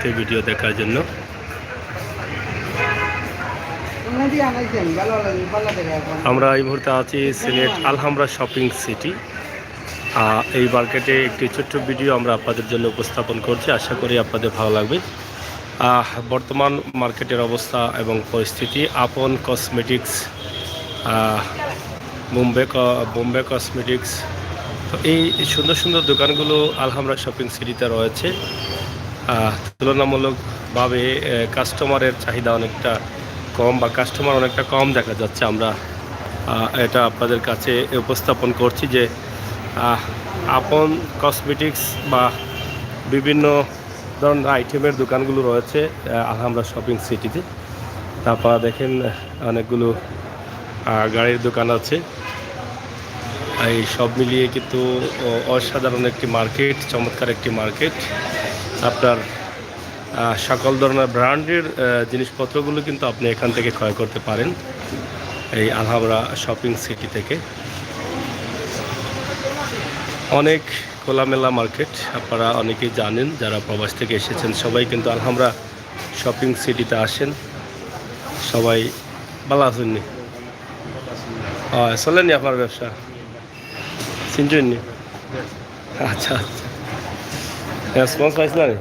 এই ভিডিও দেখার জন্য আমরা এই মুহূর্তে আছি সিলেট আলহামরা শপিং সিটি। এই মার্কেটে একটি ছোট্ট ভিডিও আমরা আপনাদের জন্য উপস্থাপন করছি, আশা করি আপনাদের ভালো লাগবে। বর্তমান মার্কেটের অবস্থা এবং পরিস্থিতি, আপন কসমেটিক্স, বোম্বে কসমেটিক্স, তো এই সুন্দর সুন্দর দোকানগুলো আলহামরা শপিং সিটিতে রয়েছে। তুলনামূলকভাবে কাস্টমারের চাহিদা অনেকটা কম বা কাস্টমার অনেকটা কম দেখা যাচ্ছে। আমরা এটা আপনাদের কাছে উপস্থাপন করছি যে আপন কসমেটিক্স বা বিভিন্ন ধরনের আইটেমের দোকানগুলো রয়েছে আলহামরা শপিং সিটিতে। তারপর দেখেন অনেকগুলো গাড়ির দোকান আছে। এই সব মিলিয়ে কিন্তু অসাধারণ একটি মার্কেট, চমৎকার একটি মার্কেট। আপনার সকল ধরনের ব্র্যান্ডের জিনিসপত্রগুলো কিন্তু আপনি এখান থেকে ক্রয় করতে পারেন এই আলহামরা শপিং সিটি থেকে। অনেক খোলামেলা মার্কেট, আপনারা অনেকেই জানেন, যারা প্রবাস থেকে এসেছেন সবাই কিন্তু আলহামরা শপিং সিটিতে আসেন। সবাই ভালো আছেননি? চলেননি আপনার ব্যবসা? চিনছেননি? আচ্ছা আচ্ছা, রেসপন্স পাইছিল না?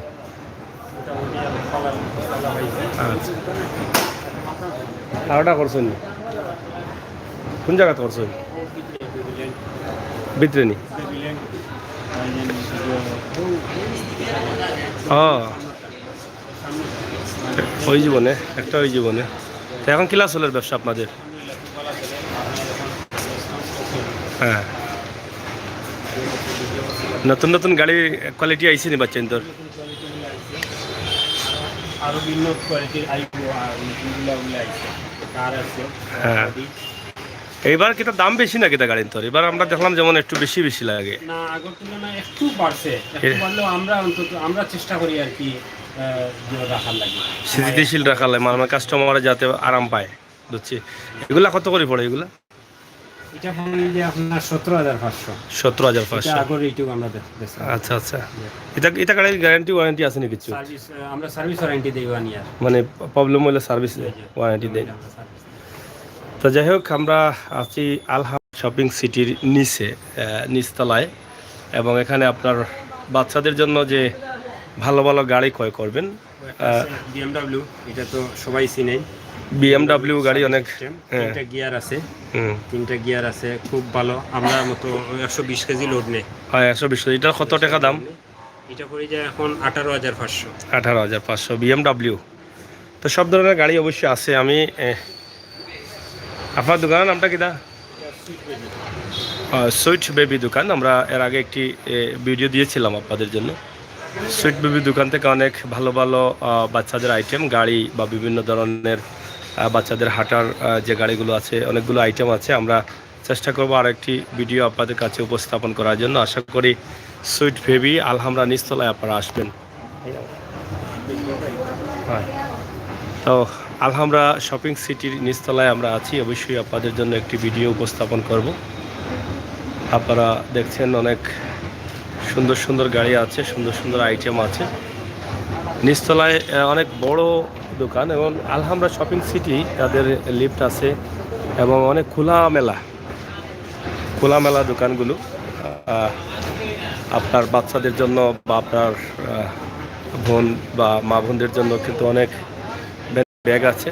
আচ্ছা, আর ওটা করছেন কোন জায়গাতে করছেন? ভিতরে নি? ওই জীবনে একটা, ওই জীবনে তো এখন ক্লাস হলের ব্যবসা আপনাদের? হ্যাঁ, নতুন নতুন গাড়ির কোয়ালিটি আইসি নি বাচ্চা তোর? হ্যাঁ, এইবার কিটা দাম বেশি না কিটা গাড়ির তোর? এবার আমরা দেখলাম যেমন একটু বেশি বেশি লাগে না, আগের তুলনায় একটু বাড়ছে। একটু বাড়লেও আমরা চেষ্টা করি আর কি রাখার লাগে, স্থিতিশীল রাখার লাগে, মানে কাস্টমার যাতে আরাম পায়। বুঝছি। এগুলা কত করে পড়ে এগুলা? এটা পড়ে যে আপনার 17,500। 17,500 আগের এইটুকু আমরা দেখছি। আচ্ছা আচ্ছা, এটা গাড়ির গ্যারান্টি ওয়ারেন্টি আছে না কিছু? সার্ভিস আমরা সার্ভিস ওয়ারেন্টি দেই 1 ইয়ার, মানে প্রবলেম হলে সার্ভিস ওয়ারেন্টি দেয়। তো যাই হোক, আমরা আছি আলহাম শপিং সিটির নিচতলায়, এবং এখানে আপনার বাচ্চাদের জন্য যে ভালো ভালো গাড়ি ক্রয় করবেন। BMW, এটা তো সবাই চিনে। BMW গাড়ি অনেক, তিনটা গিয়ার আছে, তিনটা গিয়ার আছে, খুব ভালো। আমরা মতো 120 কেজি লোড নেই। হয় 120 কেজি। এটা কত টাকা দাম? এটা পড়ে যায় এখন 18,500। 18,500 BMW। তো সব ধরনের গাড়ি অবশ্যই আছে। আমি আপনার দোকানের নামটা কিনা? সুইট বেবি দোকান। আমরা এর আগে একটি ভিডিও দিয়েছিলাম আপনাদের জন্য। সুইট বেবি দোকান থেকে অনেক ভালো ভালো বাচ্চাদের আইটেম, গাড়ি বা বিভিন্ন ধরনের বাচ্চাদের হাঁটার যে গাড়িগুলো আছে, অনেকগুলো আইটেম আছে। আমরা চেষ্টা করবো আর একটি ভিডিও আপনাদের কাছে উপস্থাপন করার জন্য। আশা করি সুইট বেবি আলহামরা নিচতলায় আপনারা আসবেন। তো আলহামরা শপিং সিটির নিচতলায় আমরা আছি, অবশ্যই আপনাদের জন্য একটি ভিডিও উপস্থাপন করব। আপনারা দেখছেন অনেক সুন্দর সুন্দর গাড়ি আছে, সুন্দর সুন্দর আইটেম আছে। নিচতলায় অনেক বড় দোকান, এবং আলহামরা শপিং সিটি তাদের লিফট আছে এবং অনেক খোলামেলা দোকানগুলো। আপনার বাচ্চাদের জন্য বা আপনার বোন বা মা বোনদের জন্য কিন্তু অনেক ব্যাগ আছে।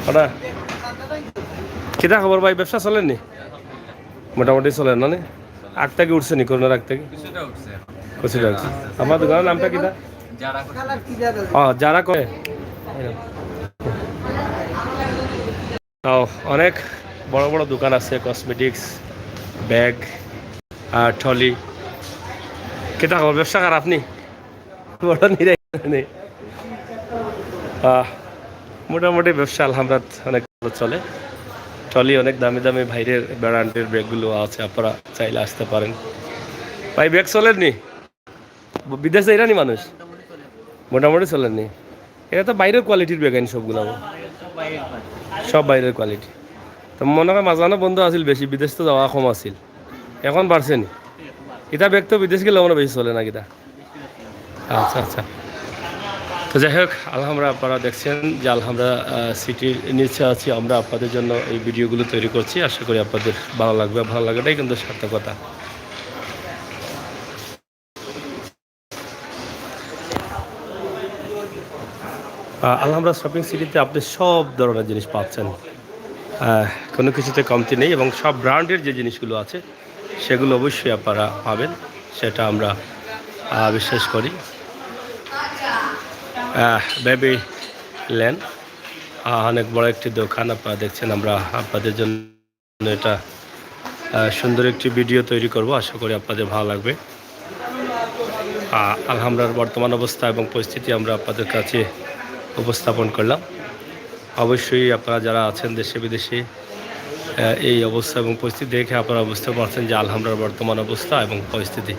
ওটা কিটা খবর ভাই, ব্যবসা চলেননি? মোটামুটি চলেন না? আগ থেকে উঠছে নি? করোনার আগ থেকে কিছুটা উঠছে। আমার দোকানের নামটা কিটা? যারা করে। তাও অনেক বড় বড় দোকান আছে, কসমেটিক্স, ব্যাগ আর ট্রলি। কিটা খবর, ব্যবসা খারাপ আপনি? মোটামুটি ব্যবসা আলহামদুলিল্লাহ অনেক ভালো চলে। ট্রলি অনেক দামি দামি বাইরের ব্র্যান্ডের ব্যাগগুলো আছে, আপনারা চাইলে আসতে পারেন। ভাই ব্যাগ চলেননি? বিদেশে এরানি মানুষ মোটামুটি চলেননি? এটা তো বাইরের কোয়ালিটির ব্যাগ আইন সবগুলো, সব বাইরের কোয়ালিটি। তো মনে হয় মাঝখানে বন্ধ আছিল বেশি, বিদেশ তো যাওয়া কম আছিল, এখন বাড়ছে নি? এটা ব্যাগ তো বিদেশ গেলে মনে বেশি চলে না কিটা? আচ্ছা আচ্ছা। তো যাই হোক, আলহামরা আপনারা দেখছেন যে আলহামরা সিটির নিচে আছি আমরা, আপনাদের জন্য এই ভিডিওগুলো তৈরি করছি। আশা করি আপনাদের ভালো লাগবে, ভালো লাগাটাই কিন্তু সার্থকতা। আলহামরা শপিং সিটিতে আপনি সব ধরনের জিনিস পাচ্ছেন, কোনো কিছুতে কমতি নেই, এবং সব ব্র্যান্ডের যে জিনিসগুলো আছে সেগুলো অবশ্যই আপনারা পাবেন, সেটা আমরা বিশ্বাস করি। বেবি ল্যান্ড অনেক বড় একটি দোকান আপনারা দেখছেন। আমরা আপনাদের জন্য এটা সুন্দর একটি ভিডিও তৈরি করব, আশা করি আপনাদের ভালো লাগবে। আলহামরার বর্তমান অবস্থা এবং পরিস্থিতি আমরা আপনাদের কাছে উপস্থাপন করলাম। অবশ্যই আপনারা যারা আছেন দেশে বিদেশে এই অবস্থা এবং পরিস্থিতি দেখে আপনারা বুঝতে পারছেন যে আলহামরার বর্তমান অবস্থা এবং পরিস্থিতি।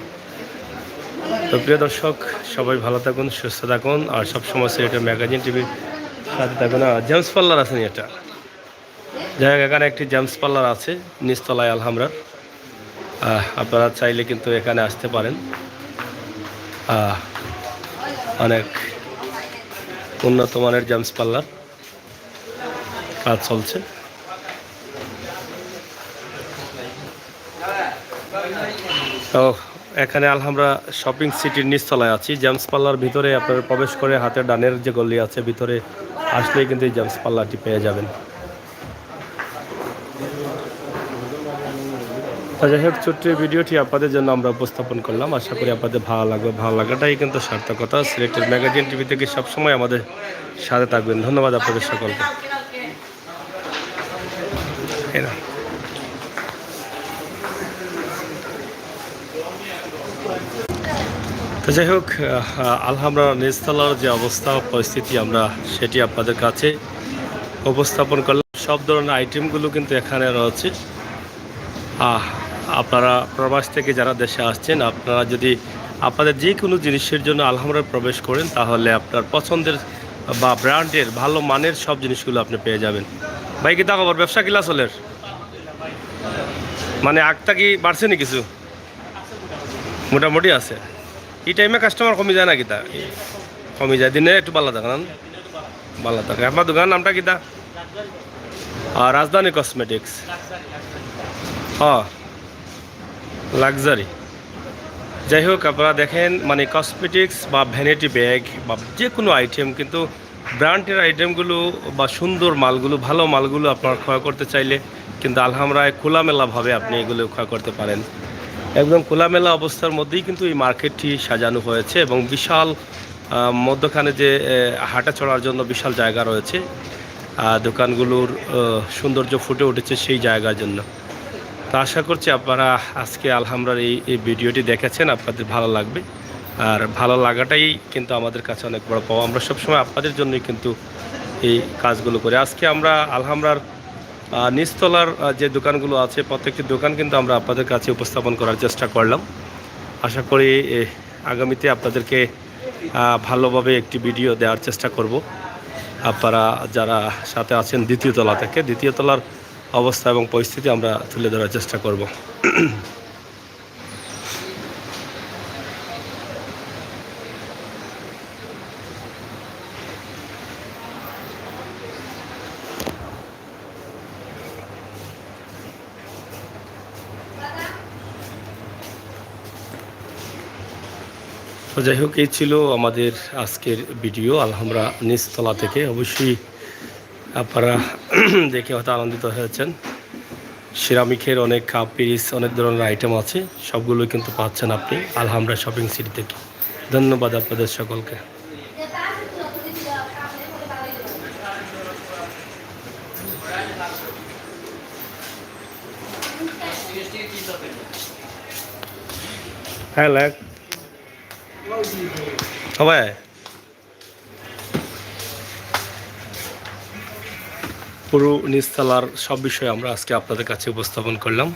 তো প্রিয় দর্শক, সবাই ভালো থাকুন, সুস্থ থাকুন, আর সবসময় সিলেটের ম্যাগাজিন টিভির সাথে থাকুন। জেমস পার্লার আছে এটা, যাই হোক, এখানে একটি জেমস পার্লার আছে নিচতলায় আলহামরার। আপনারা চাইলে কিন্তু এখানে আসতে পারেন। অনেক উন্নত মানের জেমস পার্লার, কাজ চলছে। তো এখানে আলহামরা শপিং সিটির নিচতলায় আছি। জেমস পার্লার ভিতরে আপনারা প্রবেশ করে হাতের ডানের যে গলি আছে ভিতরে আসলেই কিন্তু এই জেমস পার্লারটি পেয়ে যাবেন। যাই হোক, ছোট্ট ভিডিওটি আপনাদের জন্য আমরা উপস্থাপন করলাম, আশা করি আপনাদের ভালো লাগবে, ভালো লাগাটাই কিন্তু সার্থকতা। সিলেটের ম্যাগাজিন টিভি থেকে সবসময় আমাদের সাথে থাকবেন। ধন্যবাদ আপনাদের সকলকে। তো যাই হোক, আলহামরা নিচতলার যে অবস্থা পরিস্থিতি আমরা সেটি আপনাদের কাছে উপস্থাপন করলাম। সব ধরনের আইটেমগুলো কিন্তু এখানে রয়েছে। আপনারা প্রবাস থেকে যারা দেশে আসছেন, আপনারা যদি আপনাদের যে কোনো জিনিসের জন্য আলহামরায় প্রবেশ করেন তাহলে আপনার পছন্দের বা ব্র্যান্ডের ভালো মানের সব জিনিসগুলো আপনি পেয়ে যাবেন। ভাই কি তা খবর, ব্যবসা কিলা চলের? মানে আগটা কি বাড়ছে নি কিছু? মোটামুটি আছে। এই টাইমে কাস্টমার কমে যায় না কিতা? কমে যায়, দিনে একটু ভালো থাকে না? ভালো থাকে। আপনার দোকানের নামটা কিতা? রাজধানী কসমেটিক্স। হ্যাঁ, লাক্সারি। যাই হোক, আপনারা দেখেন মানে কসমেটিক্স বা ভ্যানিটি ব্যাগ বা যে কোনো আইটেম, কিন্তু ব্র্যান্ডের আইটেমগুলো বা সুন্দর মালগুলো, ভালো মালগুলো আপনারা ক্রয় করতে চাইলে কিন্তু আলহামরায় খোলামেলাভাবে আপনি এগুলো ক্রয় করতে পারেন। একদম খোলামেলা অবস্থার মধ্যেই কিন্তু এই মার্কেটটি সাজানো হয়েছে, এবং বিশাল মধ্যখানে যে হাঁটা চড়ার জন্য বিশাল জায়গা রয়েছে, দোকানগুলোর সৌন্দর্য ফুটে উঠেছে সেই জায়গার জন্য। তো আশা করছি আপনারা আজকে আলহামরার এই ভিডিওটি দেখেছেন, আপনাদের ভালো লাগবে। আর ভালো লাগাটাই কিন্তু আমাদের কাছে অনেক বড় পাওয়া। আমরা সবসময় আপনাদের জন্যই কিন্তু এই কাজগুলো করি। আজকে আমরা আলহামরার নিচতলার যে দোকানগুলো আছে প্রত্যেকটি দোকান কিন্তু আমরা আপনাদের কাছে উপস্থাপন করার চেষ্টা করলাম। আশা করি আগামীতে আপনাদেরকে ভালোভাবে একটি ভিডিও দেওয়ার চেষ্টা করব। আপনারা যারা সাথে আছেন দ্বিতীয় তলা থেকে, দ্বিতীয় তলার অবস্থা এবং পরিস্থিতি আমরা তুলে ধরার চেষ্টা করব। তো যাই হোক, এই ছিল আমাদের আজকের ভিডিও আলহামরা নিচতলা থেকে। অবশ্যই আপনারা দেখে হয়তো আনন্দিত হয়েছেন। সিরামিকের অনেক কাপ পিস, অনেক ধরনের আইটেম আছে, সবগুলো কিন্তু পাচ্ছেন আপনি আলহামরা শপিং সিটি থেকে। ধন্যবাদ আপনাদের সকলকে। হ্যাঁ লাগ হবে। পুরো নিচতলার সব বিষয়ে আমরা আজকে আপনাদের কাছে উপস্থাপন করলাম।